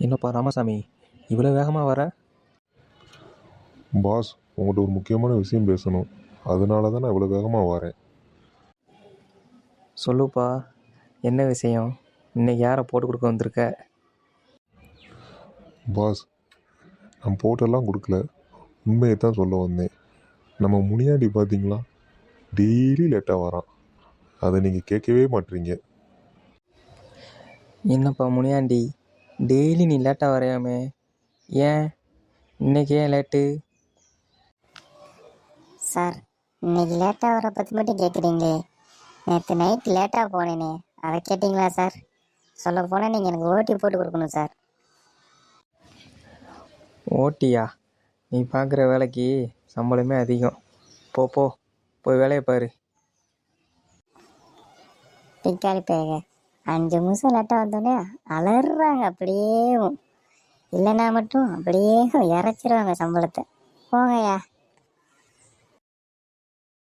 என்னப்பா ராமசாமி, இவ்வளோ வேகமாக வர? பாஸ், உங்கள்கிட்ட ஒரு முக்கியமான விஷயம் பேசணும். அதனால தான் நான் இவ்வளோ வேகமாக வரேன். சொல்லுப்பா, என்ன விஷயம்? இன்னைக்கு யாரை போட்டு கொடுக்க வந்திருக்க? பாஸ், நான் போட்டெல்லாம் கொடுக்கல, உண்மையை தான் சொல்ல வந்தேன். நம்ம முனியாண்டி பார்த்தீங்களா, டெய்லி லேட்டாக வரான். அதை நீங்கள் கேட்கவே மாட்டீங்க. என்னப்பா முனியாண்டி, டெய்லி நீ லேட்டாக வரையாமே, ஏன் இன்னைக்கு ஏன் லேட்டு? சார், இன்னைக்கு லேட்டாக வர பற்றி மட்டும் கேட்குறீங்களே. நேற்று நைட் லேட்டாக போனேனே, அதை கேட்டிங்களா சார்? சொல்ல போனால் நீங்கள் எனக்கு ஓட்டி போட்டு கொடுக்கணும் சார். ஓட்டியா? நீ பார்க்குற வேலைக்கு சம்பளமே அதிகம். போ போய் வேலையை பாரு. பிக்காளி பேக 5 நிமிஷம் லேட்டாக வந்தோடனே அலறாங்க, அப்படியே இல்லைன்னா மட்டும் அப்படியே இறச்சிருவாங்க சம்பளத்தை. போங்கய்யா.